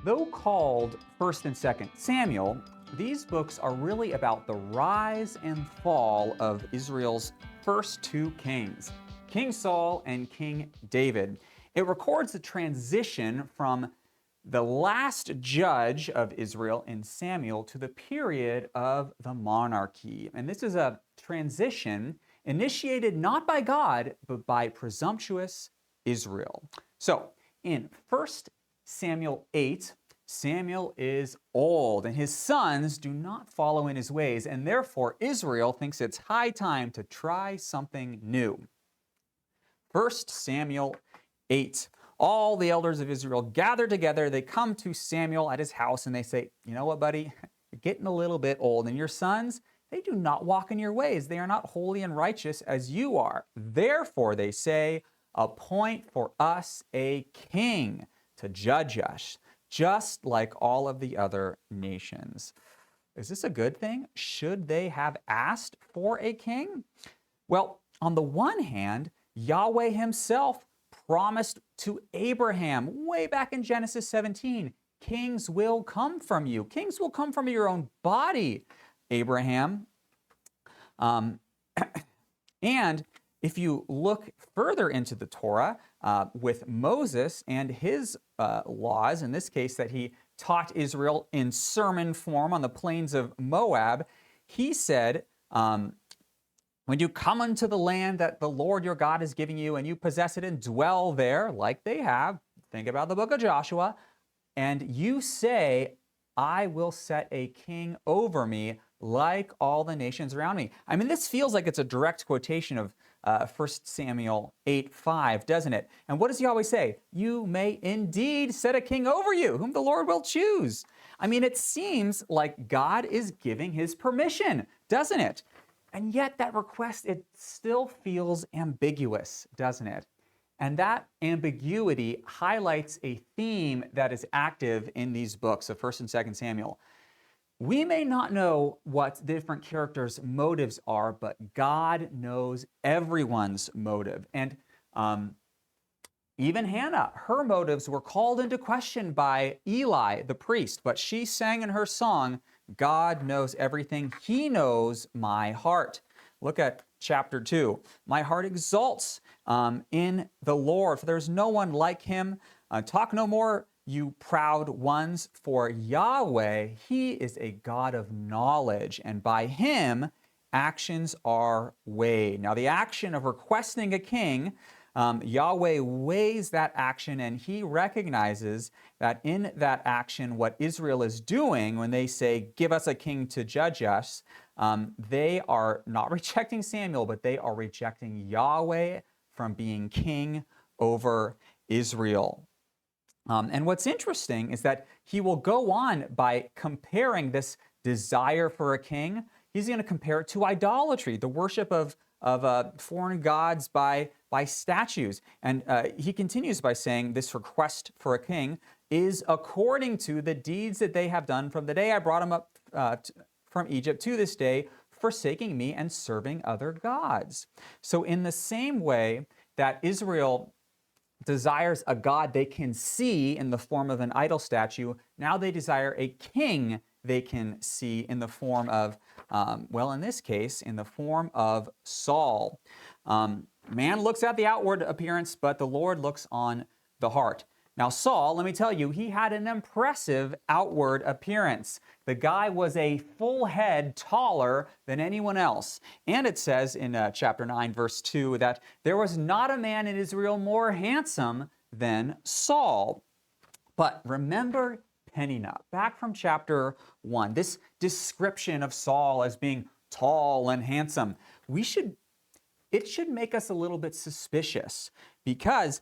Though called 1st and 2nd Samuel, these books are really about the rise and fall of Israel's first two kings, King Saul and King David. It records the transition from the last judge of Israel in Samuel to the period of the monarchy. And this is a transition initiated not by God, but by presumptuous Israel. So, in 1st Samuel 8, Samuel is old, and his sons do not follow in his ways, and therefore Israel thinks it's high time to try something new. 1 Samuel 8. All the elders of Israel gather together. They come to Samuel at his house, and they say, you know what, buddy? You're getting a little bit old, and your sons, they do not walk in your ways. They are not holy and righteous as you are. Therefore, they say, appoint for us a king to judge us, just like all of the other nations. Is this a good thing? Should they have asked for a king? Well, on the one hand, Yahweh himself promised to Abraham way back in Genesis 17, kings will come from you. Kings will come from your own body, Abraham. And if you look further into the Torah with Moses and his laws, in this case that he taught Israel in sermon form on the plains of Moab, he said, when you come unto the land that the Lord your God is giving you and you possess it and dwell there like they have, think about the book of Joshua, and you say, I will set a king over me like all the nations around me. I mean, this feels like it's a direct quotation of 1 Samuel 8:5, doesn't it? And what does he always say? You may indeed set a king over you, whom the Lord will choose. I mean, it seems like God is giving his permission, doesn't it? And yet that request, it still feels ambiguous, doesn't it? And that ambiguity highlights a theme that is active in these books of 1st and 2nd Samuel. We may not know what different characters' motives are, but God knows everyone's motive. And even Hannah, her motives were called into question by Eli, the priest, but she sang in her song, God knows everything. He knows my heart. Look at chapter 2. My heart exalts in the Lord, for there is no one like him. Talk no more, you proud ones, for Yahweh, he is a God of knowledge, and by him actions are weighed. Now, the action of requesting a king, Yahweh weighs that action, and he recognizes that in that action, what Israel is doing when they say, give us a king to judge us, they are not rejecting Samuel, but they are rejecting Yahweh from being king over Israel. And what's interesting is that he will go on by comparing this desire for a king. He's going to compare it to idolatry, the worship of foreign gods by statues. And he continues by saying this request for a king is according to the deeds that they have done from the day I brought them up from Egypt to this day, forsaking me and serving other gods. So in the same way that Israel desires a God they can see in the form of an idol statue, now they desire a king they can see in the form of, well, in this case, in the form of Saul. Man looks at the outward appearance, but the Lord looks on the heart. Now, Saul, let me tell you, he had an impressive outward appearance. The guy was a full head taller than anyone else. And it says in chapter 9, verse 2, that there was not a man in Israel more handsome than Saul. But remember Peninnah, back from chapter 1, this description of Saul as being tall and handsome. It should make us a little bit suspicious, because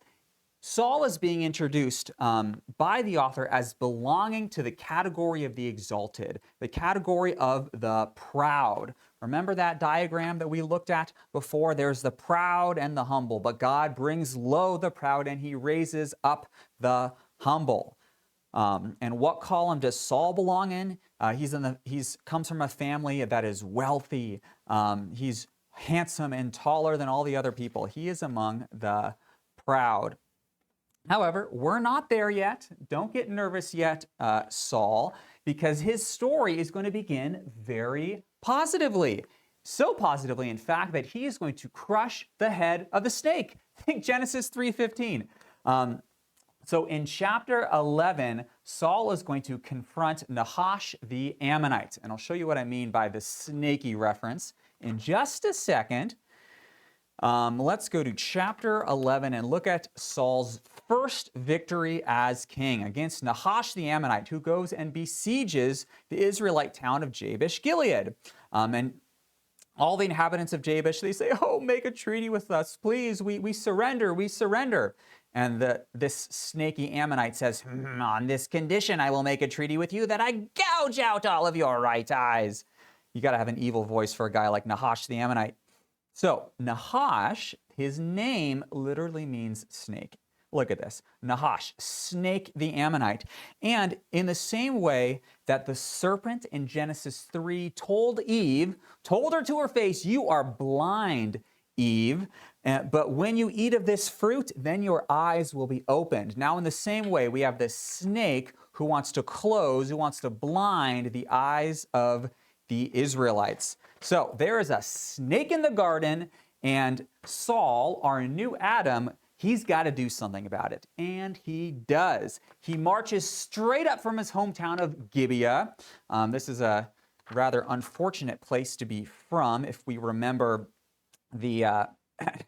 Saul is being introduced by the author as belonging to the category of the exalted, the category of the proud. Remember that diagram that we looked at before? There's the proud and the humble, but God brings low the proud and he raises up the humble. And what column does Saul belong in? He's comes from a family that is wealthy. He's handsome and taller than all the other people. He is among the proud. However, we're not there yet. Don't get nervous yet, Saul, because his story is going to begin very positively. So positively, in fact, that he is going to crush the head of the snake. Think Genesis 3:15. So in chapter 11, Saul is going to confront Nahash the Ammonite. And I'll show you what I mean by the snaky reference in just a second. Let's go to chapter 11 and look at Saul's first victory as king against Nahash the Ammonite, who goes and besieges the Israelite town of Jabesh Gilead. And all the inhabitants of Jabesh, they say, oh, make a treaty with us, please. We surrender, we surrender. And this snaky Ammonite says, on this condition I will make a treaty with you that I gouge out all of your right eyes. You got to have an evil voice for a guy like Nahash the Ammonite. So Nahash, his name literally means snake. Look at this. Nahash, snake the Ammonite. And in the same way that the serpent in Genesis 3 told her to her face, you are blind, Eve, but when you eat of this fruit, then your eyes will be opened. Now in the same way, we have this snake who wants to blind the eyes of the Israelites. So there is a snake in the garden, and Saul, our new Adam, he's got to do something about it. And he does. He marches straight up from his hometown of Gibeah. This is a rather unfortunate place to be from if we remember the, let's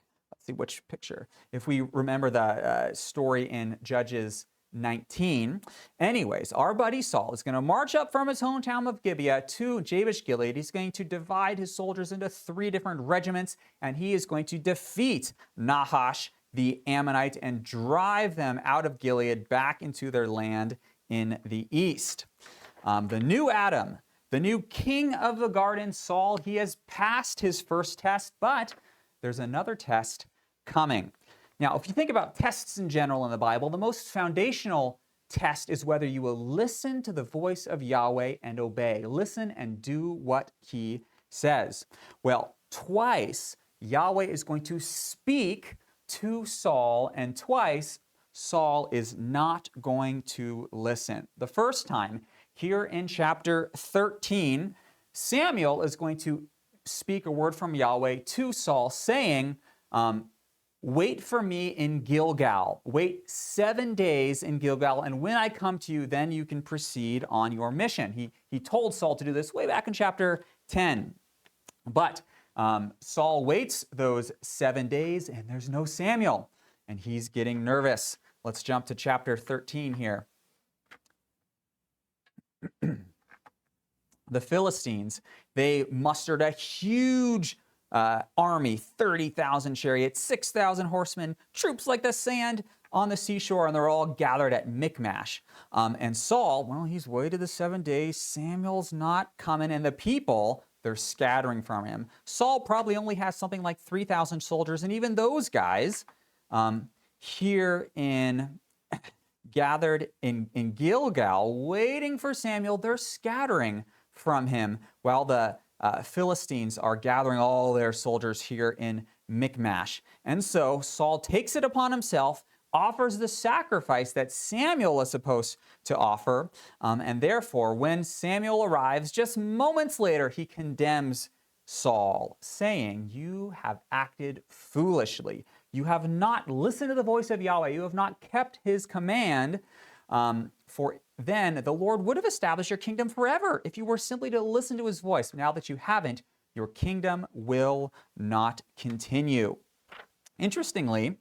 see which picture. If we remember the story in Judges 19. Anyways, our buddy Saul is going to march up from his hometown of Gibeah to Jabesh Gilead. He's going to divide his soldiers into 3 different regiments, and he is going to defeat Nahash the Ammonite and drive them out of Gilead back into their land in the east. The new Adam, the new king of the garden, Saul, he has passed his first test, but there's another test coming. Now, if you think about tests in general in the Bible, the most foundational test is whether you will listen to the voice of Yahweh and obey. Listen and do what he says. Well, twice Yahweh is going to speak to Saul, and twice Saul is not going to listen. The first time, here in chapter 13, Samuel is going to speak a word from Yahweh to Saul, saying, wait for me in Gilgal. Wait 7 days in Gilgal, and when I come to you, then you can proceed on your mission. He told Saul to do this way back in chapter 10. But Saul waits those 7 days, and there's no Samuel, and he's getting nervous. Let's jump to chapter 13 here. The Philistines, they mustered a huge army, 30,000 chariots, 6,000 horsemen, troops like the sand on the seashore, and they're all gathered at Michmash. And Saul, well, he's waited the 7 days. Samuel's not coming, and the people, they're scattering from him. Saul probably only has something like 3,000 soldiers, and even those guys gathered in Gilgal, waiting for Samuel, they're scattering from him, while the Philistines are gathering all their soldiers here in Michmash. And so Saul takes it upon himself, offers the sacrifice that Samuel is supposed to offer, and therefore, when Samuel arrives, just moments later, he condemns Saul, saying, you have acted foolishly. You have not listened to the voice of Yahweh. You have not kept his command, for then the Lord would have established your kingdom forever if you were simply to listen to his voice. Now that you haven't, your kingdom will not continue. Interestingly,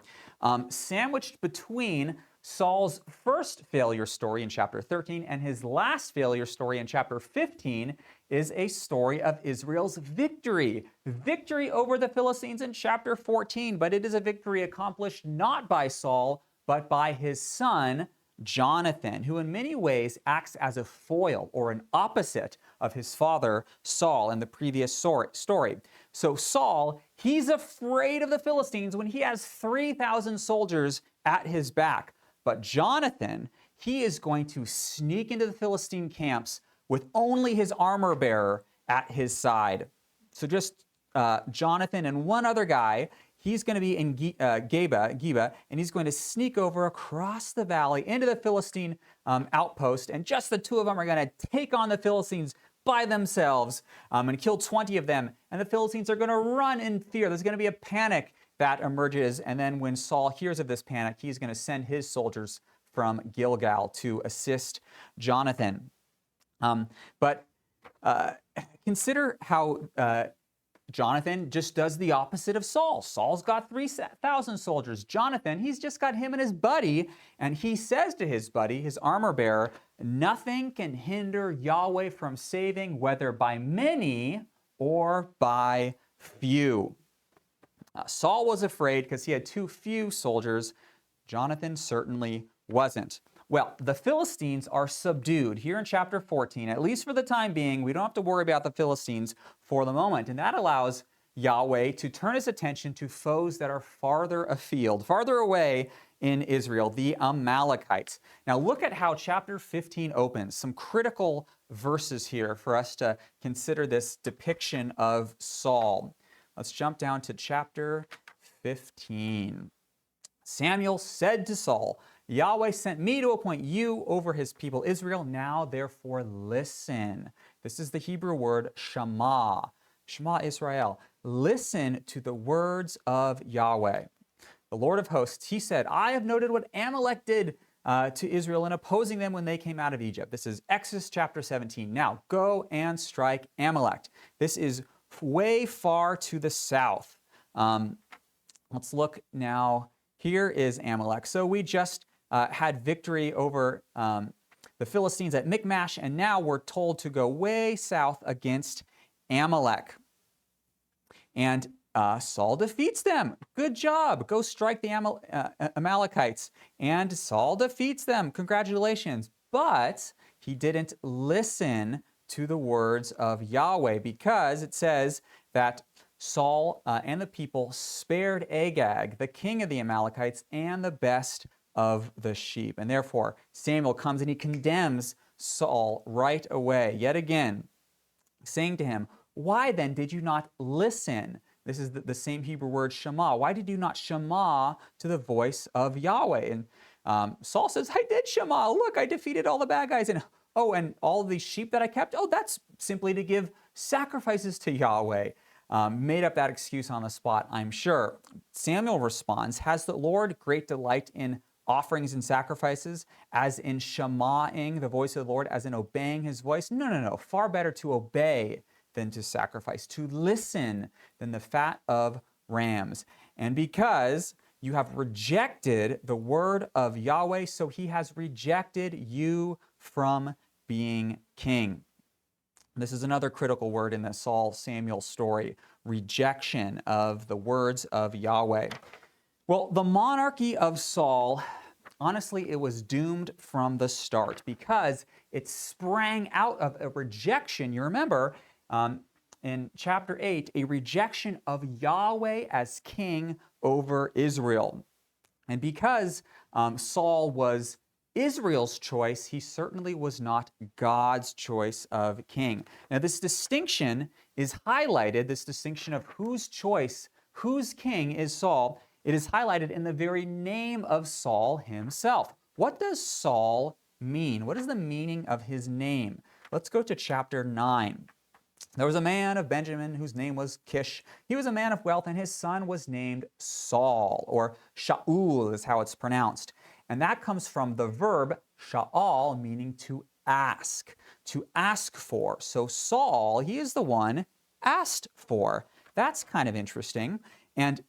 sandwiched between Saul's first failure story in chapter 13 and his last failure story in chapter 15 is a story of Israel's victory. Victory over the Philistines in chapter 14, but it is a victory accomplished not by Saul, but by his son, Jonathan, who in many ways acts as a foil or an opposite of his father, Saul, in the previous story. So Saul, he's afraid of the Philistines when he has 3,000 soldiers at his back. But Jonathan, he is going to sneak into the Philistine camps with only his armor bearer at his side. So just Jonathan and one other guy he's going to be in Geba, and he's going to sneak over across the valley into the Philistine outpost, and just the two of them are going to take on the Philistines by themselves and kill 20 of them, and the Philistines are going to run in fear. There's going to be a panic that emerges, and then when Saul hears of this panic, he's going to send his soldiers from Gilgal to assist Jonathan. But consider how Jonathan just does the opposite of Saul. Saul's got 3,000 soldiers. Jonathan, he's just got him and his buddy, and he says to his buddy, his armor bearer, nothing can hinder Yahweh from saving, whether by many or by few. Saul was afraid because he had too few soldiers. Jonathan certainly wasn't. Well, the Philistines are subdued here in chapter 14, at least for the time being. We don't have to worry about the Philistines for the moment. And that allows Yahweh to turn his attention to foes that are farther afield, farther away in Israel, the Amalekites. Now look at how chapter 15 opens. Some critical verses here for us to consider this depiction of Saul. Let's jump down to chapter 15. Samuel said to Saul, Yahweh sent me to appoint you over his people Israel. Now, therefore, listen. This is the Hebrew word Shema. Shema Israel. Listen to the words of Yahweh. The Lord of hosts, he said, I have noted what Amalek did to Israel in opposing them when they came out of Egypt. This is Exodus chapter 17. Now, go and strike Amalek. This is way far to the south. Let's look now. Here is Amalek. So we just had victory over the Philistines at Michmash, and now we're told to go way south against Amalek. And Saul defeats them. Good job. Go strike the Amalekites. And Saul defeats them. Congratulations. But he didn't listen to the words of Yahweh, because it says that Saul and the people spared Agag, the king of the Amalekites, and the best of the sheep. And therefore, Samuel comes and he condemns Saul right away, yet again, saying to him, why then did you not listen? This is the same Hebrew word Shema. Why did you not Shema to the voice of Yahweh? And Saul says, I did Shema. Look, I defeated all the bad guys. And and all of these sheep that I kept, that's simply to give sacrifices to Yahweh. Made up that excuse on the spot, I'm sure. Samuel responds, has the Lord great delight in offerings and sacrifices, as in Shemaing the voice of the Lord, as in obeying his voice? No. Far better to obey than to sacrifice, to listen than the fat of rams. And because you have rejected the word of Yahweh, so he has rejected you from being king. This is another critical word in the Saul-Samuel story, rejection of the words of Yahweh. Well, the monarchy of Saul, honestly, it was doomed from the start because it sprang out of a rejection. You remember in chapter 8, a rejection of Yahweh as king over Israel. And because Saul was Israel's choice, he certainly was not God's choice of king. Now, this distinction is highlighted, this distinction of whose choice, whose king is Saul. It is highlighted in the very name of Saul himself. What does Saul mean? What is the meaning of his name? Let's go to chapter 9. There was a man of Benjamin whose name was Kish. He was a man of wealth, and his son was named Saul, or Shaul is how it's pronounced. And that comes from the verb sha'al, meaning to ask for. So Saul, he is the one asked for. That's kind of interesting. And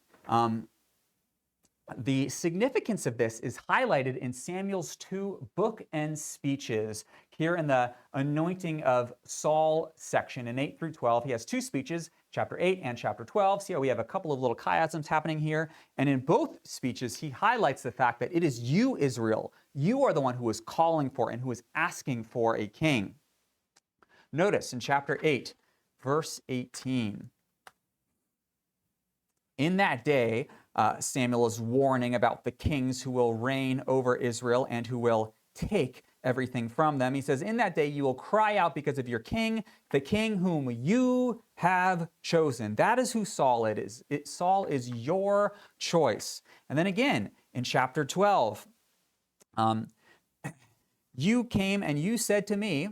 the significance of this is highlighted in Samuel's two bookend speeches. Here in the anointing of Saul section in 8 through 12, he has two speeches, chapter 8 and chapter 12. See how we have a couple of little chiasms happening here. And in both speeches, he highlights the fact that it is you, Israel. You are the one who is calling for and who is asking for a king. Notice in chapter 8, verse 18. In that day, Samuel is warning about the kings who will reign over Israel and who will take everything from them. He says, in that day you will cry out because of your king, the king whom you have chosen. That is who Saul is. Saul is your choice. And then again, in chapter 12, you came and you said to me,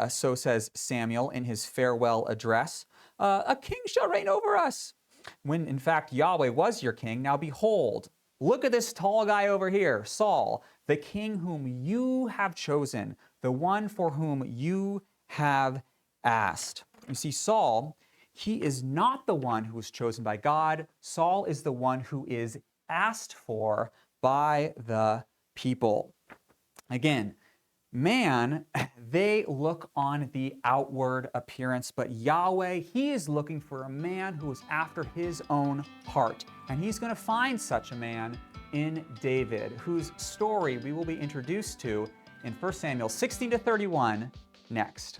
so says Samuel in his farewell address, a king shall reign over us. When in fact Yahweh was your king, now behold, look at this tall guy over here, Saul, the king whom you have chosen, the one for whom you have asked. You see, Saul, he is not the one who was chosen by God. Saul is the one who is asked for by the people. Again, man, they look on the outward appearance, but Yahweh, he is looking for a man who is after his own heart. And he's going to find such a man in David, whose story we will be introduced to in 1 Samuel 16 to 31 next.